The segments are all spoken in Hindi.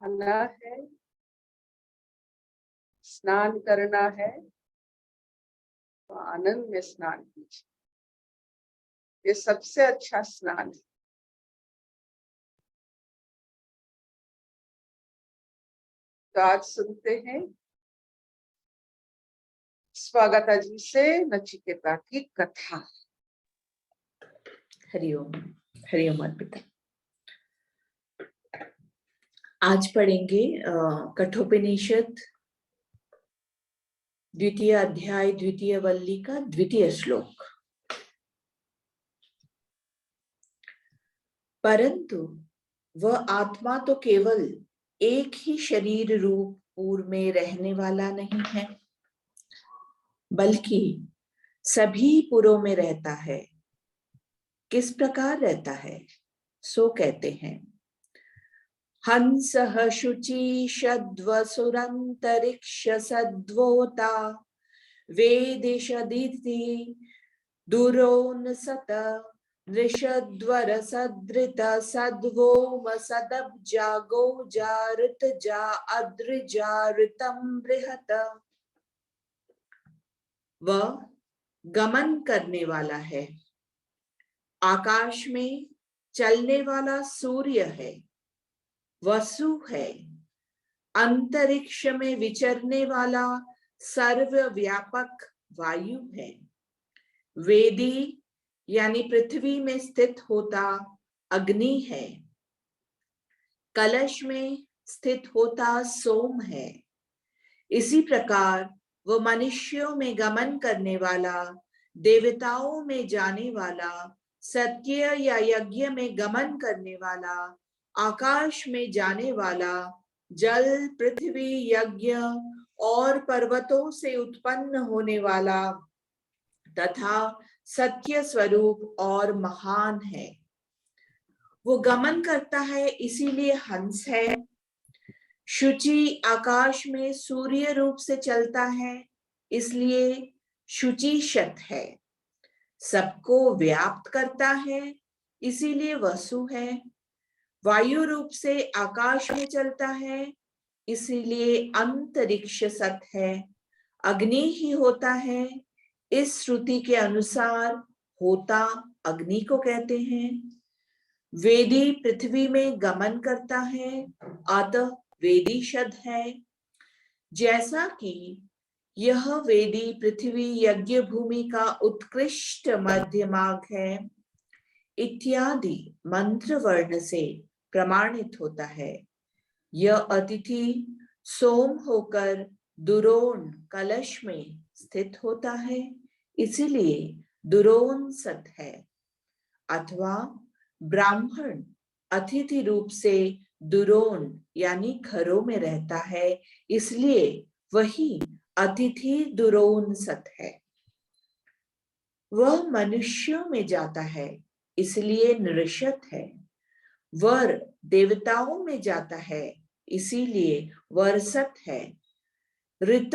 नहाना है, स्नान करना है तो आनंद में स्नान कीजिए। ये सबसे अच्छा स्नान है। तो आज सुनते हैं स्वागता जी से नचिकेता की कथा। हरिओम। हरिओम अर्पिता। आज पढ़ेंगे कठोपनिषद द्वितीय अध्याय द्वितीय वल्ली का द्वितीय श्लोक। परंतु वह आत्मा तो केवल एक ही शरीर रूप पूर्व में रहने वाला नहीं है, बल्कि सभी पुरों में रहता है। किस प्रकार रहता है सो कहते हैं। हंसः शुचि शद्वसुरंतरिक्ष सद्वोता वेदिशदिति दुरोनसत नृषद्वर सदृत सद्वोम सदब्जा गोजा ऋतजा अद्रिजा ऋतम बृहत। वह गमन करने वाला है, आकाश में चलने वाला सूर्य है, वसु है, अंतरिक्ष में विचरने वाला सर्वव्यापक वायु है, वेदी यानी पृथ्वी में स्थित होता अग्नि है, कलश में स्थित होता सोम है। इसी प्रकार वो मनुष्यों में गमन करने वाला, देवताओं में जाने वाला, सत्य या यज्ञ में गमन करने वाला, आकाश में जाने वाला, जल पृथ्वी यज्ञ और पर्वतों से उत्पन्न होने वाला तथा सत्य स्वरूप और महान है। वो गमन करता है इसीलिए हंस है। शुचि आकाश में सूर्य रूप से चलता है इसलिए शुचिशत है। सबको व्याप्त करता है इसीलिए वसु है। वायु रूप से आकाश में चलता है इसीलिए अंतरिक्ष सत है। अग्नि ही होता है, इस श्रुति के अनुसार होता अग्नि को कहते हैं। वेदी पृथ्वी में गमन करता है अतः वेदीशद है। जैसा कि यह वेदी पृथ्वी यज्ञ भूमि का उत्कृष्ट मध्य मार्ग है इत्यादि मंत्र वर्ण से प्रमाणित होता है। यह अतिथि सोम होकर दुरोण कलश में स्थित होता है इसीलिए दुरोण सत है। अथवा ब्राह्मण अतिथि रूप से दुरोण यानी घरों में रहता है इसलिए वही अतिथि दुरोण सत है। वह मनुष्यों में जाता है इसलिए नृषत है। वर देवताओं में जाता है इसीलिए वरसत है। ऋत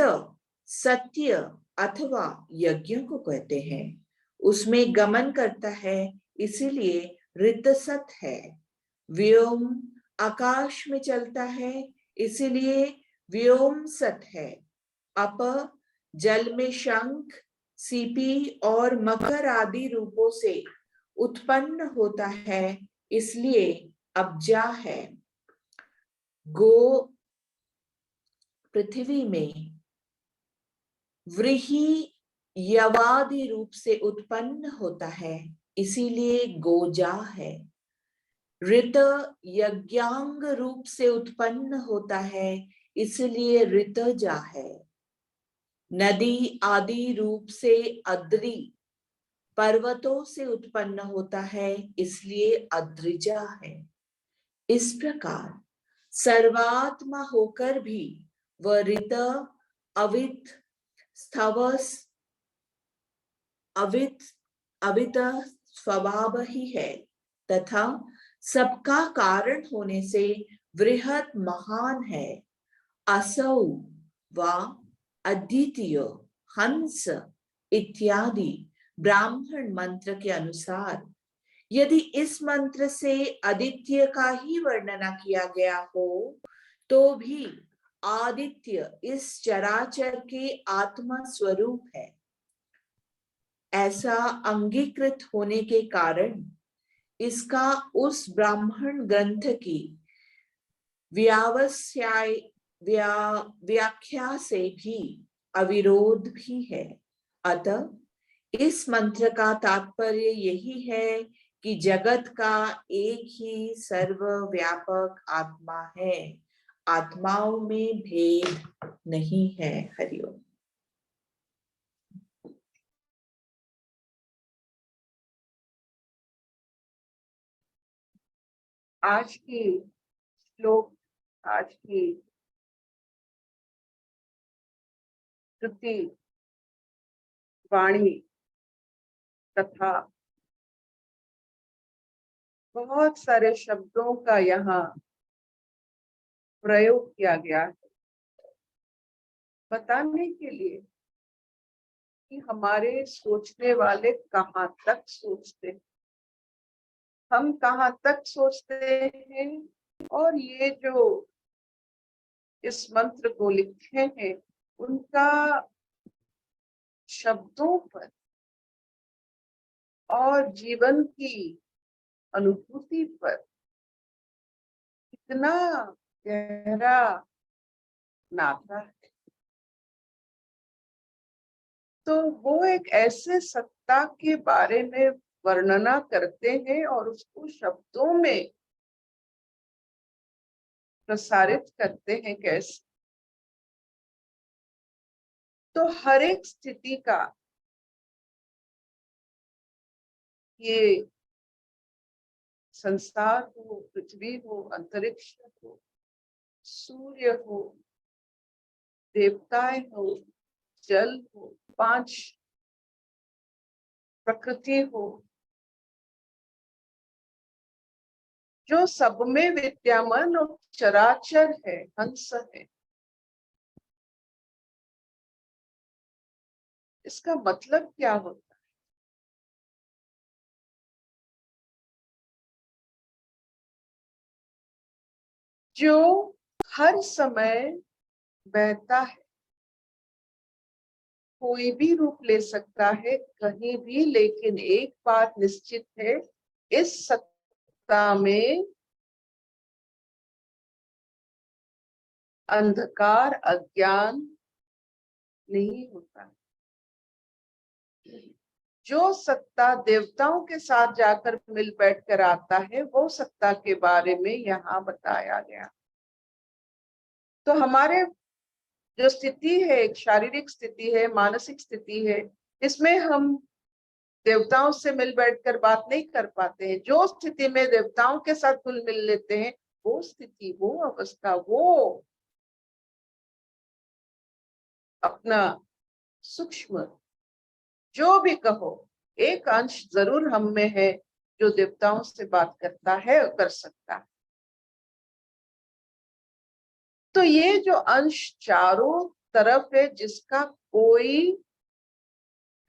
सत्य अथवा यज्ञ को कहते हैं, उसमें गमन करता है इसीलिए ऋतसत है। व्योम आकाश में चलता है इसीलिए व्योम सत है। अप जल में शंख सीपी और मकर आदि रूपों से उत्पन्न होता है इसलिए अब्जा है। गो पृथ्वी में व्रीहि यवादि रूप से उत्पन्न होता है इसीलिए गोजा है। ऋत यज्ञांग रूप से उत्पन्न होता है इसलिए ऋतजा है। नदी आदि रूप से अद्रि पर्वतों से उत्पन्न होता है इसलिए अद्रिजा है। इस प्रकार सर्वात्मा होकर भी वह ऋत अवित स्थवस अवित स्वभाव ही है तथा सबका कारण होने से वृहत महान है। असौ व अद्वितीय हंस इत्यादि ब्राह्मण मंत्र के अनुसार यदि इस मंत्र से आदित्य का ही वर्णना किया गया हो तो भी आदित्य इस चराचर के आत्मा स्वरूप है। ऐसा अंगीकृत होने के कारण इसका उस ब्राह्मण ग्रंथ की व्याख्या से भी अविरोध भी है। अतः इस मंत्र का तात्पर्य यही है कि जगत का एक ही सर्वव्यापक आत्मा है, आत्माओं में भेद नहीं है। हरिओम। आज की श्लोक, आज की श्रुति वाणी तथा बहुत सारे शब्दों का यहाँ प्रयोग किया गया है बताने के लिए कि हमारे सोचने वाले कहाँ तक सोचते हैं, हम कहाँ तक सोचते हैं, और ये जो इस मंत्र को लिखे हैं उनका शब्दों पर और जीवन की अनुभूति पर कितना गहरा नाता है। तो वो एक ऐसे सत्ता के बारे में वर्णना करते हैं और उसको शब्दों में प्रसारित करते हैं कैसे। तो हर एक स्थिति का ये संसार हो, पृथ्वी हो, अंतरिक्ष हो, सूर्य हो, देवताएं हो, जल हो, पांच प्रकृति हो, जो सब में विद्यमान और चराचर है, हंस है। इसका मतलब क्या होता है? जो हर समय बहता है, कोई भी रूप ले सकता है कहीं भी, लेकिन एक बात निश्चित है, इस सत्ता में अंधकार अज्ञान नहीं होता। जो सत्ता देवताओं के साथ जाकर मिल बैठ कर आता है, वो सत्ता के बारे में यहाँ बताया गया। तो हमारे जो स्थिति है, एक शारीरिक स्थिति है, मानसिक स्थिति है, इसमें हम देवताओं से मिल बैठकर बात नहीं कर पाते हैं। जो स्थिति में देवताओं के साथ घुल मिल लेते हैं, वो स्थिति, वो अवस्था, वो अपना सूक्ष्म जो भी कहो, एक अंश जरूर हम में है जो देवताओं से बात करता है और कर सकता है। तो ये जो अंश चारों तरफ है, जिसका कोई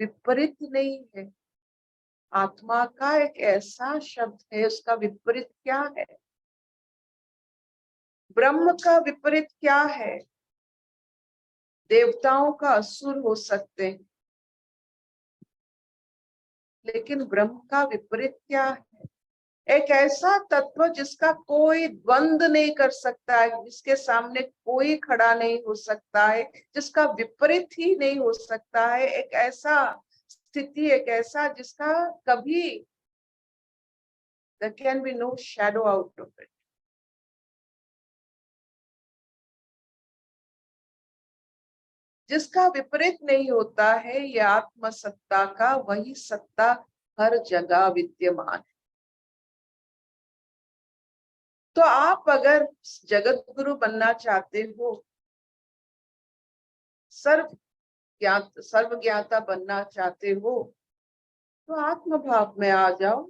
विपरीत नहीं है। आत्मा का एक ऐसा शब्द है, उसका विपरीत क्या है? ब्रह्म का विपरीत क्या है? देवताओं का असुर हो सकते हैं, लेकिन ब्रह्म का विपरीत क्या है? एक ऐसा तत्व जिसका कोई द्वंद नहीं कर सकता है, जिसके सामने कोई खड़ा नहीं हो सकता है, जिसका विपरीत ही नहीं हो सकता है। एक ऐसा स्थिति, एक ऐसा जिसका कभी there can be no shadow out of it. जिसका विपरीत नहीं होता है, ये आत्म सत्ता का वही सत्ता हर जगह विद्यमान है। तो आप अगर जगत गुरु बनना चाहते हो, सर्व ज्ञाता बनना चाहते हो, तो आत्म भाव में आ जाओ।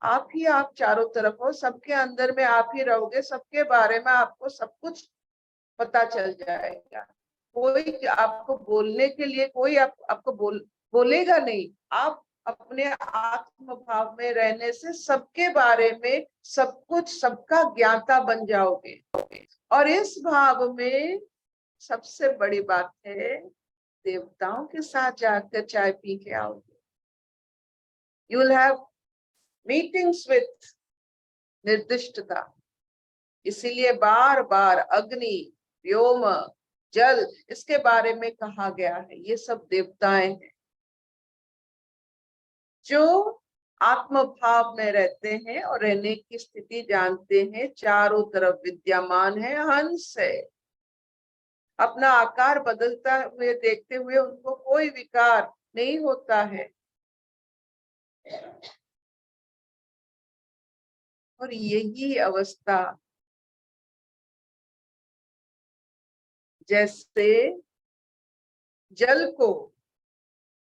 आप चारों तरफ हो, सबके अंदर में आप ही रहोगे, सबके बारे में आपको सब कुछ पता चल जाएगा। कोई आपको बोलने के लिए कोई आपको बोलेगा नहीं। आप अपने आत्म भाव में रहने से सबके बारे में सब कुछ, सबका ज्ञाता बन जाओगे। और इस भाव में सबसे बड़ी बात है, देवताओं के साथ जाकर चाय पी के आओगे। You will have meetings with निर्दिष्टता। इसीलिए बार बार अग्नि, व्योम, जल, इसके बारे में कहा गया है। ये सब देवताएं हैं जो आत्म भाव में रहते हैं और रहने की स्थिति जानते हैं, चारों तरफ विद्यमान है, हंस है। अपना आकार बदलता हुए देखते हुए उनको कोई विकार नहीं होता है। और यही अवस्था, जैसे जल को,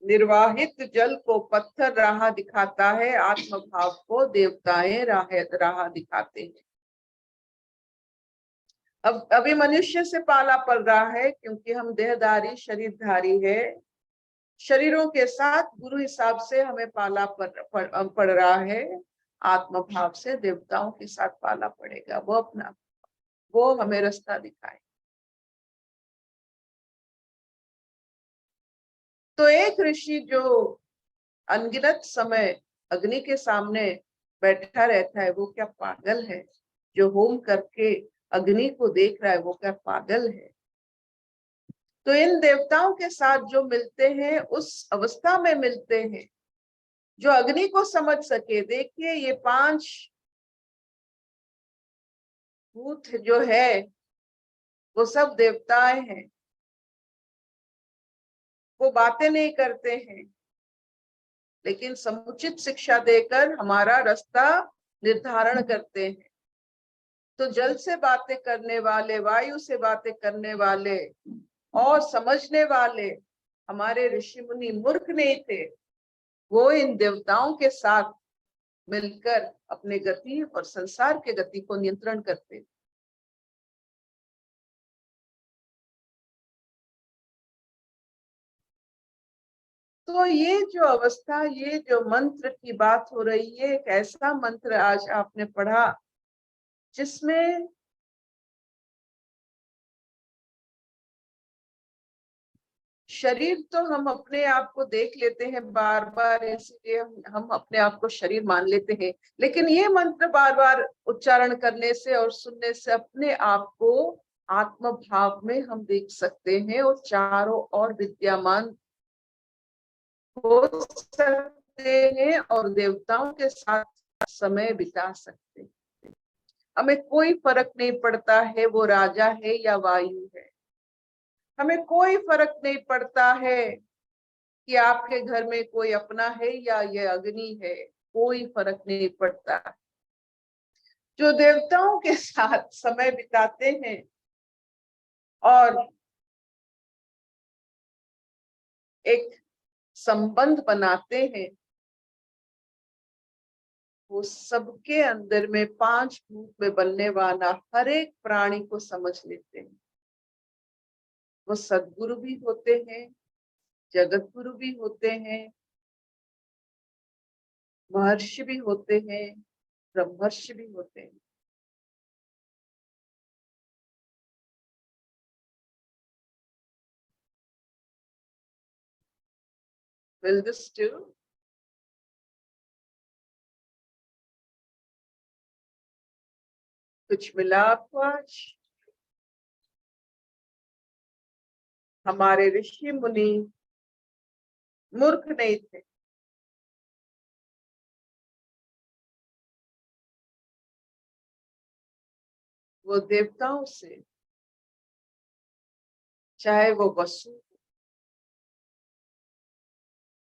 निर्वाहित जल को पत्थर राह दिखाता है, आत्म भाव को देवताएं राह दिखाते हैं। अब अभी मनुष्य से पाला पड़ रहा है क्योंकि हम देहधारी शरीरधारी है। शरीरों के साथ गुरु हिसाब से हमें पाला पड़ रहा है। आत्म भाव से देवताओं के साथ पाला पड़ेगा। वो हमें रास्ता दिखाए। तो एक ऋषि जो अनगिनत समय अग्नि के सामने बैठा रहता है, वो क्या पागल है? जो होम करके अग्नि को देख रहा है, वो क्या पागल है? तो इन देवताओं के साथ जो मिलते हैं, उस अवस्था में मिलते हैं जो अग्नि को समझ सके। देखिए, ये 5 भूत जो है वो सब देवताएं हैं। वो बातें नहीं करते हैं, लेकिन समुचित शिक्षा देकर हमारा रास्ता निर्धारण करते हैं। तो जल से बातें करने वाले, वायु से बातें करने वाले और समझने वाले हमारे ऋषि मुनि मूर्ख नहीं थे। वो इन देवताओं के साथ मिलकर अपने गति और संसार के गति को नियंत्रण करते। तो ये जो अवस्था, ये जो मंत्र की बात हो रही है, एक ऐसा मंत्र आज आपने पढ़ा जिसमें शरीर तो हम अपने आप को देख लेते हैं बार बार, इसलिए हम अपने आप को शरीर मान लेते हैं। लेकिन ये मंत्र बार बार उच्चारण करने से और सुनने से अपने आप को आत्म भाव में हम देख सकते हैं और चारों ओर विद्यमान हो सकते हैं और देवताओं के साथ समय बिता सकते हैं। हमें कोई फर्क नहीं पड़ता है वो राजा है या वायु है। हमें कोई फर्क नहीं पड़ता है कि आपके घर में कोई अपना है या ये अग्नि है। कोई फर्क नहीं पड़ता। जो देवताओं के साथ समय बिताते हैं और एक संबंध बनाते हैं, वो सबके अंदर में 5 भूत में बनने वाला हर एक प्राणी को समझ लेते हैं। वो सद्गुरु भी होते हैं, जगत गुरु भी होते हैं, महर्षि भी होते हैं, ब्रह्मर्षि भी होते हैं। Will this do? कुछ मिला आपको आज? हमारे ऋषि मुनि मूर्ख नहीं थे। वो देवताओं से, चाहे वो वसु,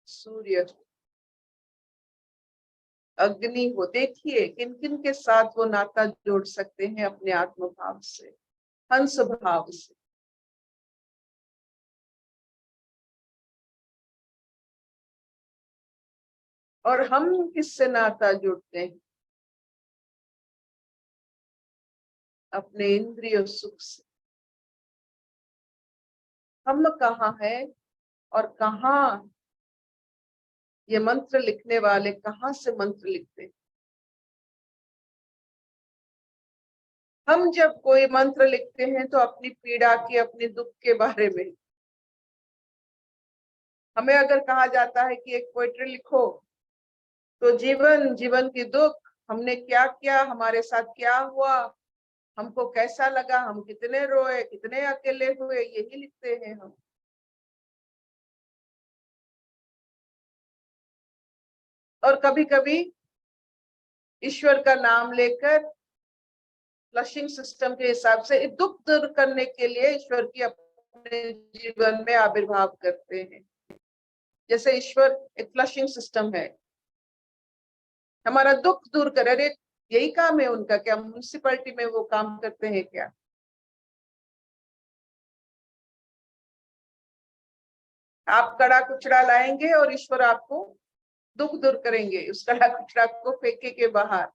सूर्य, अग्नि हो, देखिए किन किन के साथ वो नाता जोड़ सकते हैं अपने आत्म भाव से, हंस भाव से। और हम किससे नाता जोड़ते हैं? अपने इंद्रिय सुख से। हम कहाँ है और कहाँ ये मंत्र लिखने वाले कहाँ से मंत्र लिखते? हम जब कोई मंत्र लिखते हैं तो अपनी पीड़ा की, अपने दुख के बारे में, हमें अगर कहा जाता है कि एक पोएट्री लिखो, तो जीवन की दुख, हमने क्या किया, हमारे साथ क्या हुआ, हमको कैसा लगा, हम कितने रोए, कितने अकेले हुए, यही लिखते हैं हम। और कभी कभी ईश्वर का नाम लेकर फ्लशिंग सिस्टम के हिसाब से दुख दूर करने के लिए ईश्वर की अपने जीवन में आविर्भाव करते हैं। जैसे ईश्वर एक फ्लशिंग सिस्टम है, हमारा दुख दूर करे। अरे यही काम है उनका क्या? म्युनिसिपैलिटी में वो काम करते हैं क्या? आप कड़ा कुचड़ा लाएंगे और ईश्वर आपको दुख दूर करेंगे, उस कड़ा कुचड़ा को फेंके के बाहर।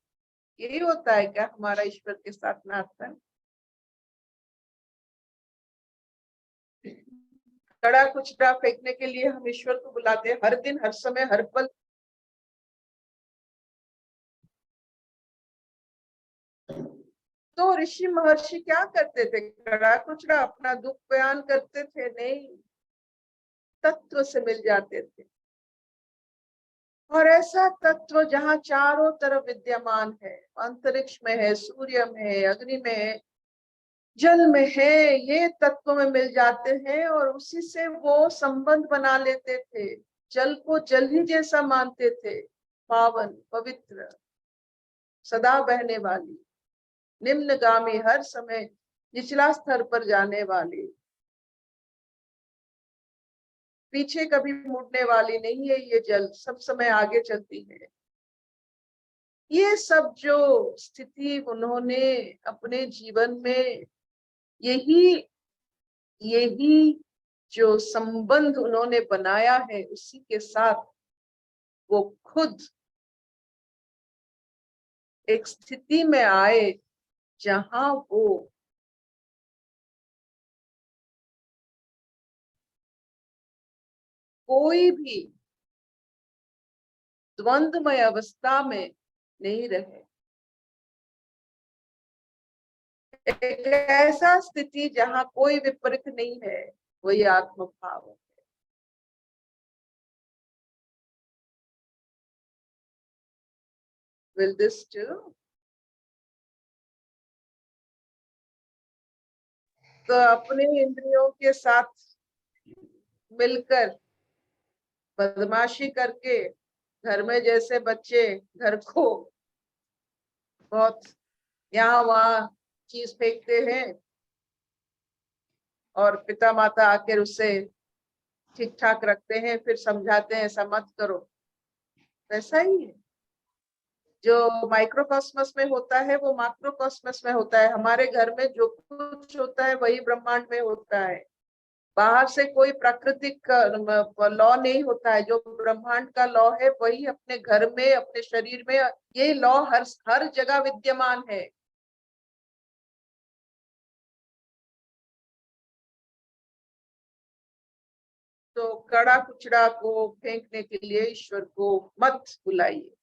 यही होता है क्या हमारा ईश्वर के साथ नाता? कड़ा कुचड़ा फेंकने के लिए हम ईश्वर को बुलाते हैं हर दिन, हर समय, हर पल। तो ऋषि महर्षि क्या करते थे? कड़ा कुचड़ा अपना दुख बयान करते थे? नहीं, तत्व से मिल जाते थे। और ऐसा तत्व जहाँ चारों तरफ विद्यमान है, अंतरिक्ष में है, सूर्य में है, अग्नि में है, जल में है, ये तत्व में मिल जाते हैं और उसी से वो संबंध बना लेते थे। जल को जल ही जैसा मानते थे, पावन, पवित्र, सदा बहने वाली, निम्नगामी, हर समय निचला स्तर पर जाने वाली, पीछे कभी मुड़ने वाली नहीं है। ये जल सब समय आगे चलती है। ये सब जो स्थिति उन्होंने अपने जीवन में, यही यही जो संबंध उन्होंने बनाया है उसी के साथ वो खुद एक स्थिति में आए जहां वो कोई भी द्वंद्वमय अवस्था में नहीं रहे। एक ऐसा स्थिति जहां कोई विपरीत नहीं है, वही आत्म भाव है। Will this do? तो अपने इंद्रियों के साथ मिलकर बदमाशी करके घर में जैसे बच्चे घर को बहुत यहाँ वहां चीज फेंकते हैं और पिता माता आकर उसे ठीक ठाक रखते हैं, फिर समझाते हैं ऐसा मत करो। वैसा ही है, जो माइक्रोकॉस्मस में होता है वो मैक्रोकॉस्मस में होता है। हमारे घर में जो कुछ होता है वही ब्रह्मांड में होता है। बाहर से कोई प्राकृतिक लॉ नहीं होता है। जो ब्रह्मांड का लॉ है वही अपने घर में, अपने शरीर में, ये लॉ हर हर जगह विद्यमान है। तो कड़ा कुचड़ा को फेंकने के लिए ईश्वर को मत बुलाइए।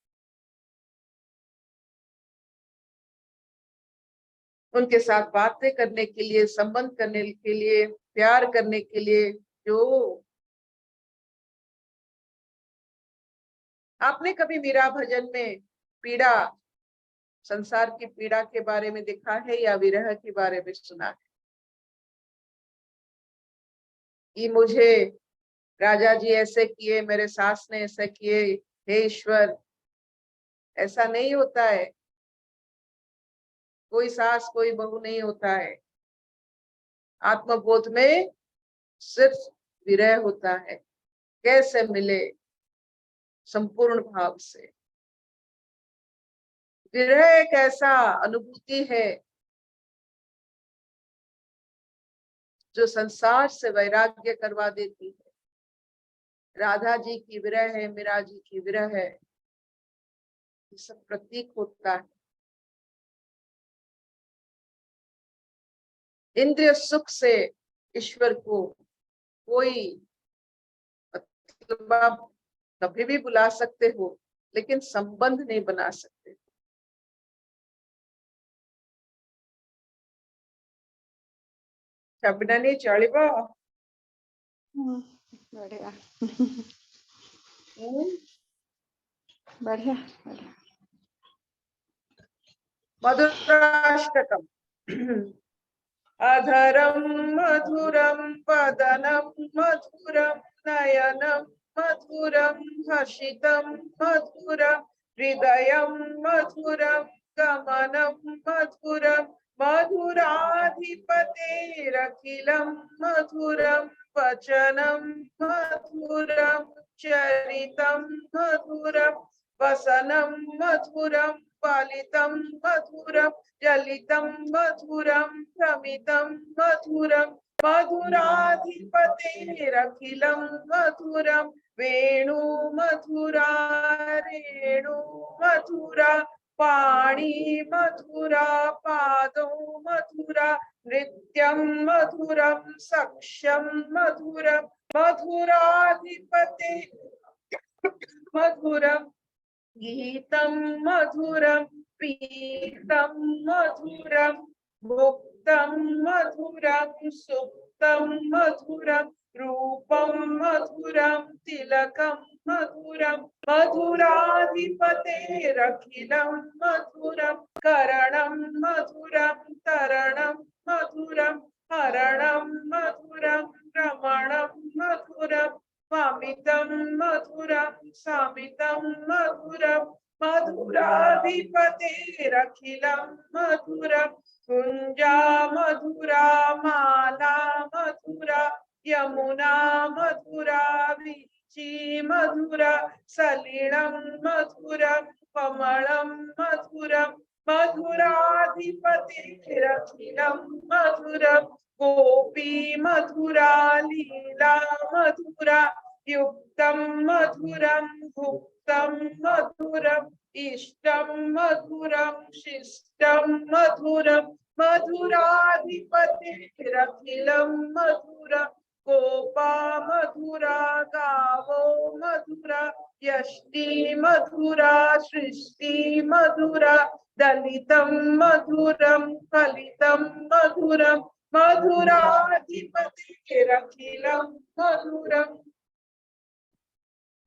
उनके साथ बातें करने के लिए, संबंध करने के लिए, प्यार करने के लिए, जो आपने कभी मीरा भजन में पीड़ा, संसार की पीड़ा के बारे में देखा है या विरह के बारे में सुना है? कि मुझे राजा जी ऐसे किए, मेरे सास ने ऐसे किए, हे ईश्वर। ऐसा नहीं होता है, कोई सास कोई बहू नहीं होता है। आत्मबोध में सिर्फ विरह होता है। कैसे मिले? संपूर्ण भाव से। विरह एक ऐसा अनुभूति है जो संसार से वैराग्य करवा देती है। राधा जी की विरह है, मीरा जी की विरह है, ये सब प्रतीक होता है। इंद्रिय सुख से ईश्वर को कोई मतलब कभी भी बुला सकते हो, लेकिन संबंध नहीं बना सकते। शबननी चलिबो? बढ़िया हम्म? बढ़िया बढ़िया। मधुराष्टकम। अधरम मधुरम वदनम मधुरम नयनम मधुरम हसितम मधुरम हृदयम मधुरम गमनम मधुरम मधुराधिपतेरखिलम मधुरम वचनम मधुरम चरितम मधुरम वसनम मधुरम पालितम मधुरम जलितं मधुरं प्रमितं मधुरं मधुराधिपतेरखिलं मधुरं वेणु मधुरा रेणु मधुरा पाणि मधुरा पादौ मधुरा नृत्यं मधुरं सख्यं मधुरं मधुराधिपते मधुरं गीतं मधुरं पीतं मधुरं भुक्तं मधुरं सुप्तं मधुरं रूपं मधुरं तिलकं मधुरं मधुराधिपतेरखिलं मधुरं करणं मधुरं तरणं मधुरं हरणं मधुरं रमणं मधुरं स्वामितं मधुरं सामितं मधुरं मधुराधिपतेरखिलं मधुरं कुञ्जा मधुरा माला मधुरा यमुना मधुरा वीची मधुरा सलिलं मधुरं कमलं मधुरं मधुराधिपतेरखिलं मधुरं गोपी मधुरा लीला मधुरा युक्तं मधुरं भुक्तं मधुरम् इष्टं मधुरं शिष्टं मधुरं मधुराधिपतिरखिलं मधुरं गोपा मधुरा गावो मधुरा यष्टि मधुरा सृष्टि मधुरा दलितं मधुरं फलितं मधुरं मधुराधिपतिरखिलं मधुरम।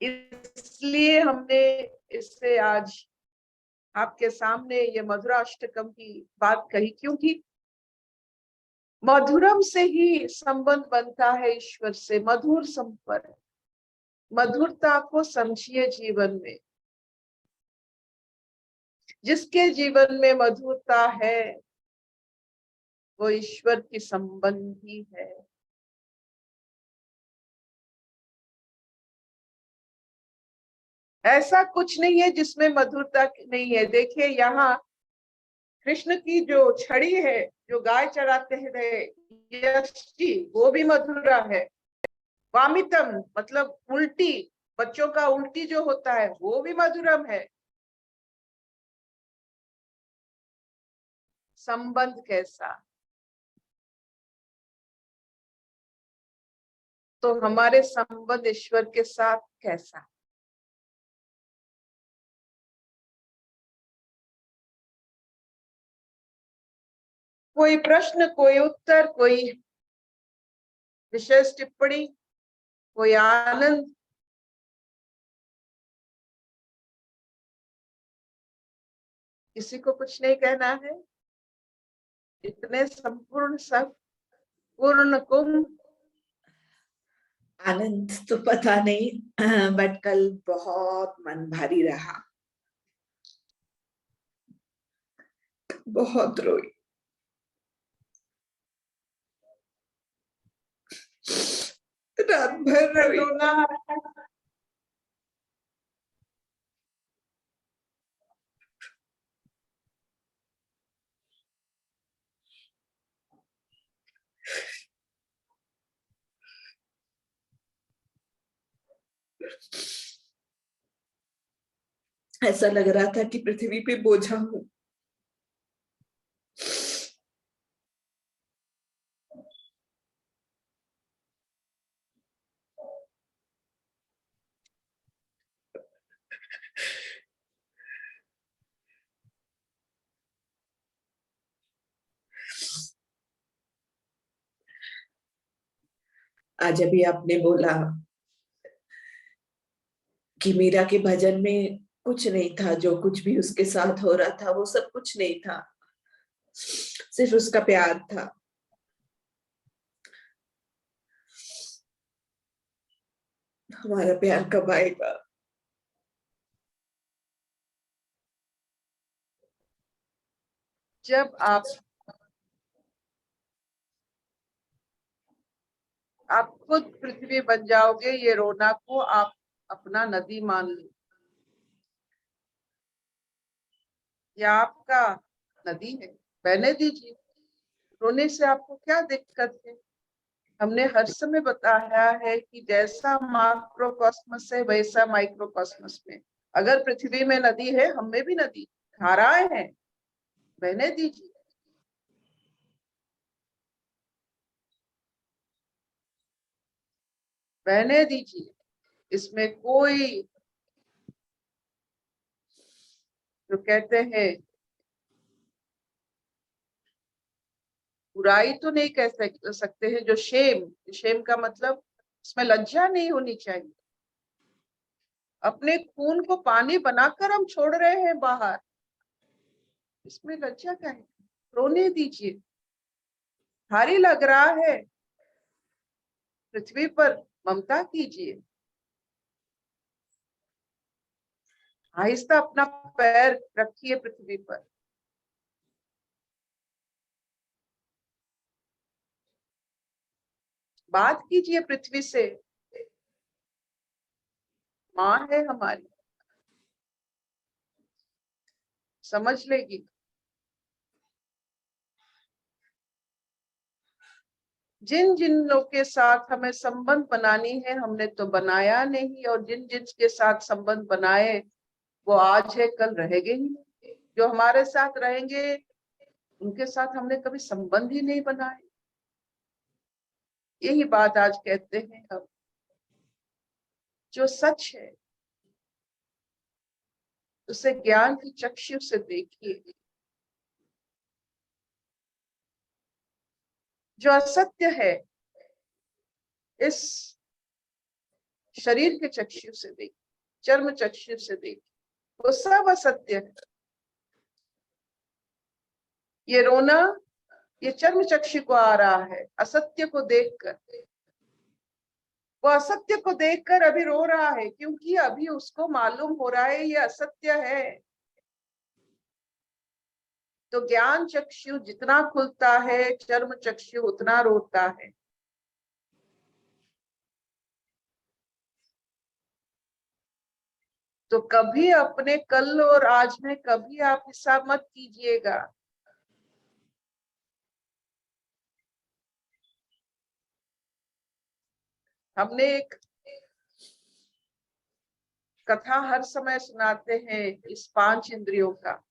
इसलिए हमने इससे आज आपके सामने ये मधुराष्टकम की बात कही, क्योंकि मधुरम से ही संबंध बनता है ईश्वर से। मधुर संपर्क, मधुरता को समझिए जीवन में। जिसके जीवन में मधुरता है वो ईश्वर की संबंधी है। ऐसा कुछ नहीं है जिसमें मधुरता नहीं है। देखिए यहाँ कृष्ण की जो छड़ी है, जो गाय चराते हैं यष्टि, वो भी मधुरा है। वामितम मतलब उल्टी, बच्चों का उल्टी जो होता है वो भी मधुरम है। संबंध कैसा? तो हमारे संबंध ईश्वर के साथ कैसा? कोई प्रश्न, कोई उत्तर, कोई विशेष टिप्पणी, कोई आनंद? किसी को कुछ नहीं कहना है? इतने संपूर्ण सब पूर्ण कुंभ। आनंद तो पता नहीं, बट कल बहुत मन भारी रहा, बहुत रोई। रात भर रोई। ऐसा लग रहा था कि पृथ्वी पे बोझा हूं। आज अभी आपने बोला कि मीरा के भजन में कुछ नहीं था, जो कुछ भी उसके साथ हो रहा था वो सब कुछ नहीं था, सिर्फ उसका प्यार था। हमारा प्यार कब आएगा? जब आप खुद पृथ्वी बन जाओगे, ये रोना को आप अपना नदी मान लो, ये आपका नदी है, बहने दीजिए। रोने से आपको क्या दिक्कत है? हमने हर समय बताया है कि जैसा माइक्रोकॉस्मस है वैसा माइक्रोकॉस्मस में, अगर पृथ्वी में नदी है, हम में भी नदी धाराएं हैं, बहने दीजिए। बहने दीजिए, इसमें कोई जो कहते हैं बुराई तो नहीं कह सकते हैं, जो शेम का मतलब, इसमें लज्जा नहीं होनी चाहिए। अपने खून को पानी बनाकर हम छोड़ रहे हैं बाहर, इसमें लज्जा क्या है? रोने दीजिए। भारी लग रहा है, पृथ्वी पर ममता कीजिए। आहिस्ता अपना पैर रखिए पृथ्वी पर। बात कीजिए पृथ्वी से, माँ है हमारी, समझ लेगी। जिन जिन लोग के साथ हमें संबंध बनानी है, हमने तो बनाया नहीं, और जिन जिन के साथ संबंध बनाए वो आज है कल रहेंगे ही नहीं। जो हमारे साथ रहेंगे उनके साथ हमने कभी संबंध ही नहीं बनाए। यही बात आज कहते हैं हम। जो सच है उसे ज्ञान की चक्षु से देखिए, जो असत्य है इस शरीर के चक्षु से देखिए, चर्म चक्षु से देखिए, वो सब असत्य है। ये रोना, ये चर्म चक्षु को आ रहा है असत्य को देखकर। वो असत्य को देखकर अभी रो रहा है, क्योंकि अभी उसको मालूम हो रहा है ये असत्य है। तो ज्ञान चक्षु जितना खुलता है, चर्म चक्षु उतना रोता है। तो कभी अपने कल और आज में कभी आप हिसाब मत कीजिएगा। हमने एक कथा हर समय सुनाते हैं इस 5 इंद्रियों का।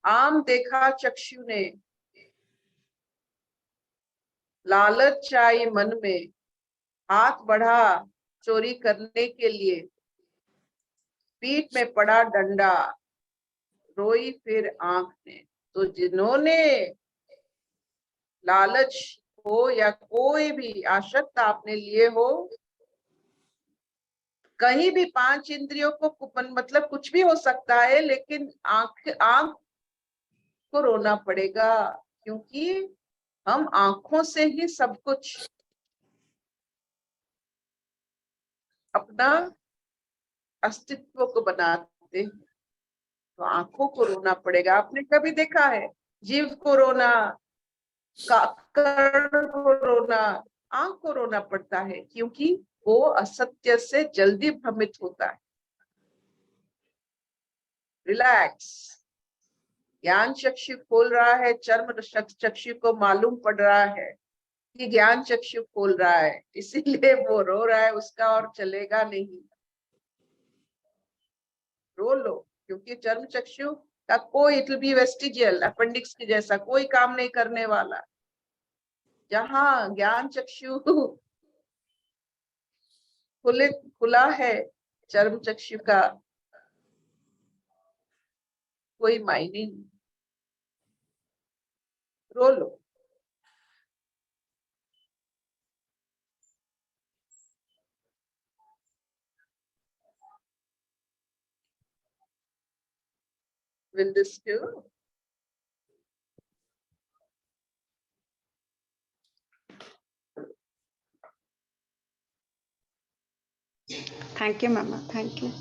आम देखा चक्षु ने, लालच आई मन में, हाथ बढ़ा चोरी करने के लिए, पीठ में पड़ा डंडा, रोई फिर आंख ने। तो जिन्होंने लालच हो या कोई भी आशक्त आपने लिए हो, कहीं भी 5 इंद्रियों को कुपन मतलब कुछ भी हो सकता है, लेकिन आंख को रोना पड़ेगा, क्योंकि हम आंखों से ही सब कुछ अपना अस्तित्व को बनाते हैं। तो आंखों को रोना पड़ेगा। आपने कभी देखा है जीव को रोना, कर्ण को रोना? आंख को रोना पड़ता है, क्योंकि वो असत्य से जल्दी भ्रमित होता है। रिलैक्स। ज्ञान चक्षु खोल रहा है, चर्म चक्षु को मालूम पड़ रहा है कि ज्ञान चक्षु खोल रहा है, इसीलिए वो रो रहा है, उसका और चलेगा नहीं। रो लो, क्योंकि चर्म चक्षु का कोई, it will be vestigial, appendix के जैसा, कोई काम नहीं करने वाला। जहां ज्ञान चक्षु खुला है, चर्म चक्षु का कोई मायने नहीं। रो लो। will this do? Thank you, Mama. Thank you.